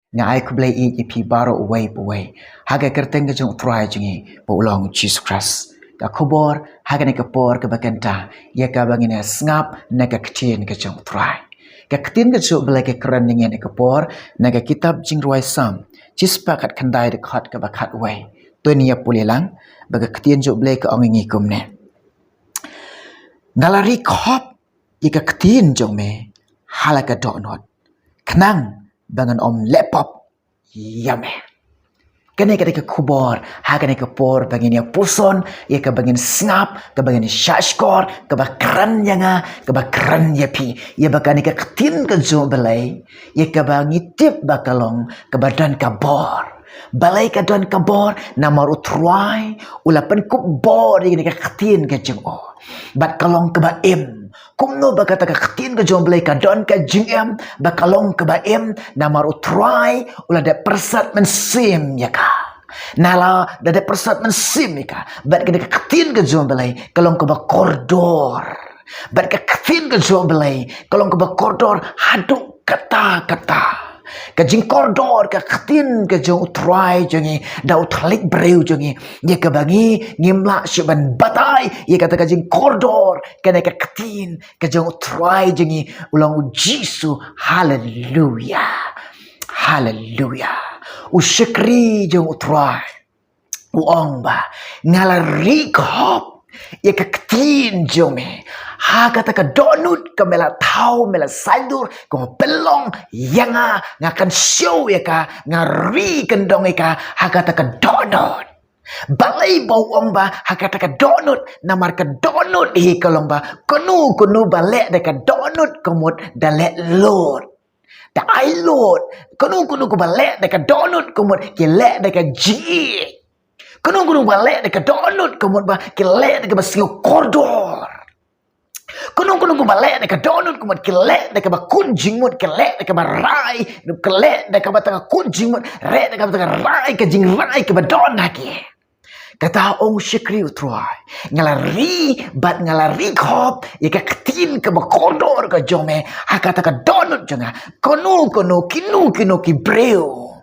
Ngai ku blai i pi baro away. Haga kerteng ke jong try jengi po ulong Jesus Christ. Ka kubor haga ne kapor ke bakanta ya ka bangina snap na ka ktien ke jong try. Ka ktien ke jong blai ke kran ne kapor na ka kitab jing ruai sam. Cispa kat kandai de khat ke bakat way. Tunia pulilang baga ktien jong blai ke ongingi kumne. Ngalari khop ika ktien jong me halaka dohnud. Kenang bangan om laptop yame kene ke kubor hagane ke por bangin ya puson ya ke bangin snap ke bangin shashkor ke bakran yanga ke bakran yapi ya bakani ke ketin ke zo balai ya ke bangi tip bakalong ke badan kabor balai ke dan kabor namar utruai ulapan kubor ini ke ketin ke jengo bat kalong ke baim kumno bakata ka ketin ke jom belai ka don ka jingem bakalong ke baim namaru trai ula de persat mensim ya ka nala de persat mensim ya ka bat ke ketin ke jom belai kalong ke ba koridor bat ke ketin ke jom belai kalong ke ba koridor haduk kata-kata ka jing koridor ka ketin ke jong trai jengi dau thalik breu jengi ye ka bangi ngimla shiban batai ye kata ka jing koridor kana ka ketin ke jong trai jengi ulang jisu haleluya usyakri jong trai uong ba ngalari khop ye ka ketin jome ha kata ka dohnud ka mela tau mela sayur ka pelong yanga ngakan show ya ka ngari kendong ka ha kata ka dohnud balai bawang ba ha kata ka dohnud namar ka dohnud hi kalong ba kunu balek de ka dohnud komut dalek lord da ai lord kunu ko balek de ka dohnud komut kilek de ka ji kunu balek de ka dohnud komut ba kilek de ka basio koridor Kunung balik dekat dohnud kumat kelek dekat ba kunjing mut kelek dekat ba rai kelek dekat ba tengah kunjing mut rek dekat ba tengah rai ke jing rai ke ba don lagi kata ong syakri utruai ngalari khop ya ka ketin ke ba koridor ke jome hakata ka dohnud janga kunu kinu ki breu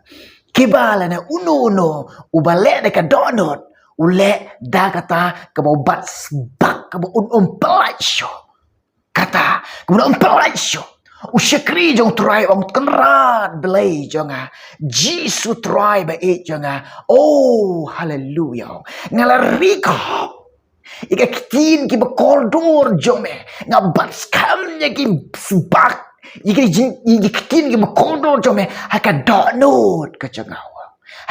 kibala na uno ubalik dekat dohnud ule da kata ke ba ubat sebak ke ba pelasyo kata kemudian pelasyo usyakri jong try ong kenrat belai jonga jisu try ba jonga oh haleluya ngalari khop ika kitin ki ba koridor jome ngabat skamnya ki sebak ika kitin ki ba koridor jome haka dohnud ke jonga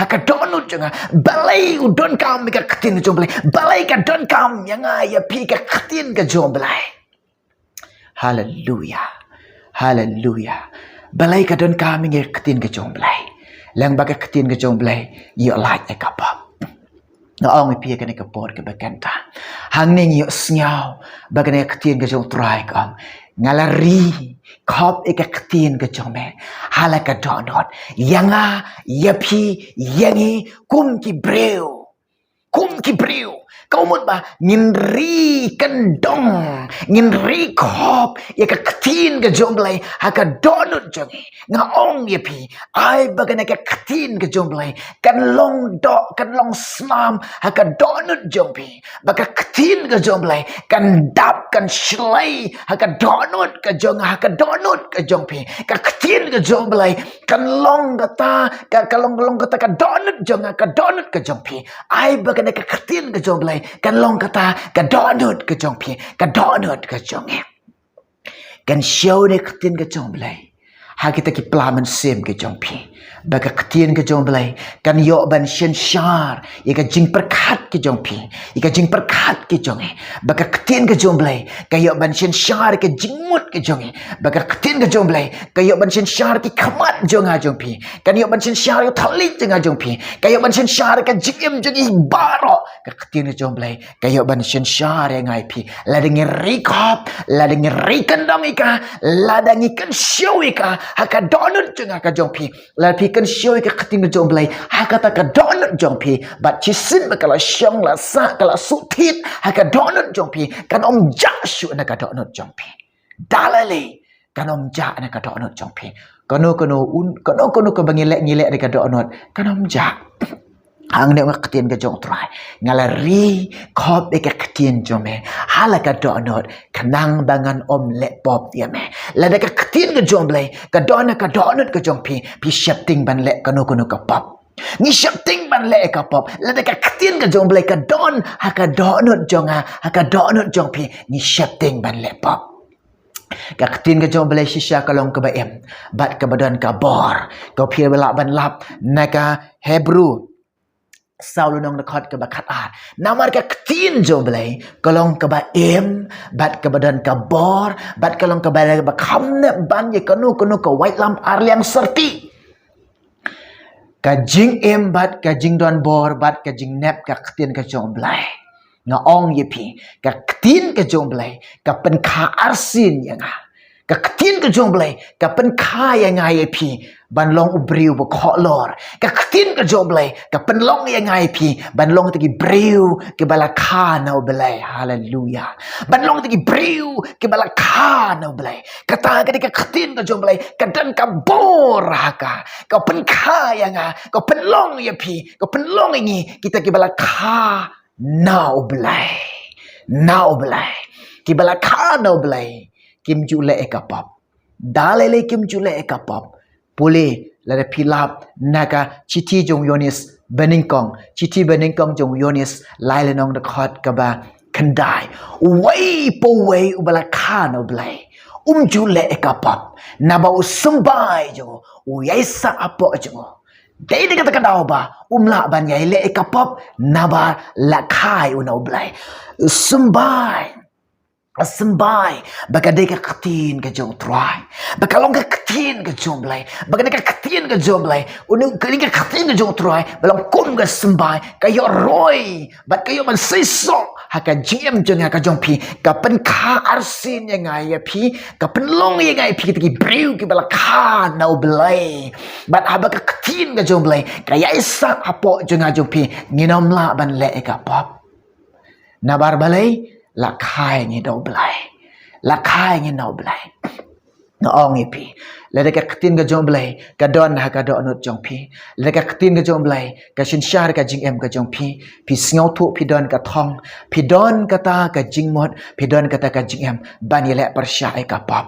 haka dohnud jonga balai udon kam ika kitin jom belai balai ka don kam yang ya pi ka kitin ke jom belai Haleluya. Balai ka don kami nge ketin ke jong belai. Lang baga ketin ke jong belai, yo laj e kapap. Ngaong pi ka ne kapor ke bakanta. Hang ning yo snyau baga ne ketin ke jong trai kam. Ngalari khop e ka ketin ke jong me. Hala ka dohnud. Yanga yapi yangi kum ki breu. Kau mut ba ngindri kendong ngindri khop ya ka ketin ke jong belai ha ka dohnud jongi ngaong ye pi ai bagana ka ketin ke jong belai kan long snam ha ka dohnud jong pi baka ketin ke jong belai kan dap kan shlai ha ka dohnud ke jong pi ka ketin ke jong belai kan long kata ka long kata ka dohnud ke jong pi ai bagana ka ketin ke jong belai kan long kata ka dohnud ke jong pi ka dohnud ke jong kan show ne ketin ke jong belai ha kita ki plamen sim ke jong pi baga ketin ke jong belai kan yo ban shen shar ye ka jing perkat ke jong pi ye ka jing perkat ke jong baga ketin ke jong belai ka yo ban shen shar ke jingmut ke jong baga ketin ke jong belai ka yo ban shen shar ki khamat jong pi kan yo ban shen shar yo thalik jong pi ka yo ban shen shar ka jim jong baro ka ketin ke jong belai ka yo ban shen shar ye ngai pi la deng rikop la deng rikendong ika la deng ikan show ika haka dohnud jong ka jong pi la pi kan show ke ketin ke jong belai haka ta ka dohnud jong pi bat chisin bakala syong la sa kala sutit haka dohnud jong pi kan om ja shu na ka dohnud jong pi dalale kan om ja na ka dohnud jong pi kono ke bangilek dekat dohnud kanom jak hang ne ngaktin ke jong trai ngalari khop ke katin jome hala ka dohnud kenang bangan om lepop dia me la dekat katin ke jong blai ka dohnud ke jong pi shapting ban lek kono ke pop ni shapting ban lek ka pop la dekat katin ke jong blai ka don haka dohnud jong pi ni shapting ban lek pop Kaktin ke jom belai shisha kalong ke baem bat ke badan ka bor kau pia belak ban lap naka Hebrew saulu nong dekat ke bakat namar kaktin jom belai kalong ke baem bat ke badan ka bor bat kalong ke badan ba khamne ban ye kanu ke white lamp arliang serti ka jing em bat ka jing don bor bat ka jing nep kaktin ke jom belai nga ong yepi ka ktin ke jong blai ka pen kha arsin yang ka ktin ke jong blai ka pen kha yang yepi ban long ubriu bo kho lor ka ktin ke jong blai ka pen long yang yepi ban long tegi briu ke bala kha no blai haleluya ban long tegi briu ke bala kha no blai kata ka ktin ke jong blai ka dan ka bor haka ka pen kha yang ka pen long yepi ka pen long ini kita ke bala kha Now blai kibala kha now blai kim jule ekapap dalele kim jule ekapap pole la pilap naga chiti jong yonis beningkong jong yonis lailenong de khot kaba kendai way ubala kha now blai jule ekapap naba usumbai jo uyaisa apo jo Dai dia kata kau ba umla ban yai le ekapop naba lakai unau blai sembai bagade ka katin ke jong trai bakalong ka katin ke jong blai bagade ka katin ke jong blai unu ka katin ke jong trai balang kum ka sembai kayo roy bat kayo man siso haka jiem jong haka jong pi ka pen kha arsin yang ai pi ka pen long yang ai pi ki briu ki bala kha nau blai bat aba ka katin ke jong blai kaya isa apo jong jong pi nginom la ban le ka pop nabar balai lakai ni dau blai no ong ipi la de ka katin ga jong blai ka don ha ka dohnud jong pi la ka katin ga jong blai ka shin shar ka jing em ka jong pi sngaw thu pi don ka thong pi don ka ta ka jing mot pi don ka ta ka jing em ban yele persha ai ka pop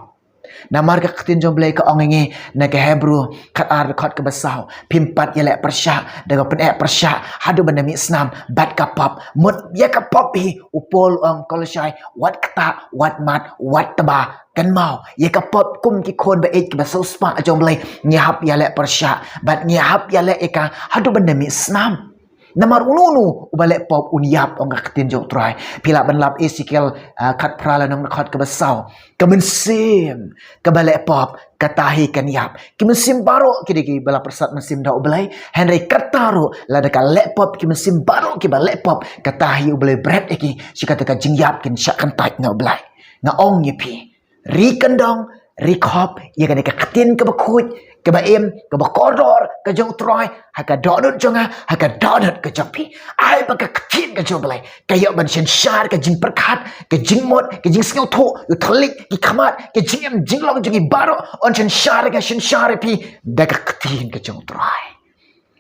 namar ka katin jong blai ka ong ngi na ka Hebrew khat ar khot ka basau pimpat yele persha daga pen persha hadu bandami snam bat ka pop mut ya ka pop hi upol ong kolshai wat kata wat mat wat taba kan mau ye ka pop kum ki khon ba ek ba so spa jong blai nyahap yele persha bat nyahap yele eka hadu bandami snam namar ununu ubale pop unyap ong katin jong trai pila ban lap Ezekiel khat prala nong khot ka basau kemensim kabale pop katahi kan yap kemensim baro kidiki bala persat mesim da ubalai Henry kataro la da ka laptop kemensim baro ki ba laptop katahi ubalai bread eki sikata ka jingyap kin syakan tait na ubalai na ong yepi ri kendong ri khop ye ka katin ka bakut ke baem ke bakodor ke jong trai haka dohnud jonga haka dohnud ke japi ai ba ka katin ke jong balai kayo ban shen shar ke jing perkat ke jing mot ke jing sngaw tho yu thalik ki khamat ke jing long jing baro on shen shar pi da ka katin ke jong trai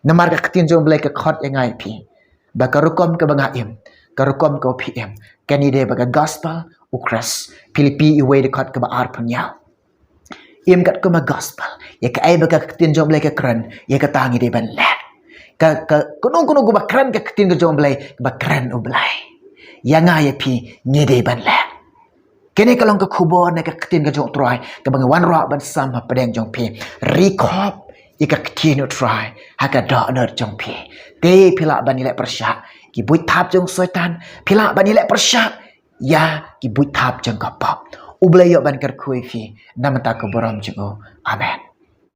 namar ka katin jong balai ke khot yangai pi ba ka rukom ke bangaim ka rukom ke pm kanide ba ka gospel ukras Filipi iwe de khot ke ba ar punya im kat kuma gospel ya ka ai baka katin jom blai ka kran ya ka tangi de ban let ka kuno ku bakran ka katin jom blai bakran u blai ya nga ya pi nge de ban let kene kalong ka khubor ne ka katin ka jom trai ka bang wan ra ban sam ha padeng jong pi recop ya ka katin u trai ha ka dohnud jong pi te pila ban ile persya ki buit thap jong soitan pila ban ile persya ya ki buit thap jong ka pop ublay yo ban kar kui fi namata ko borom jugo amen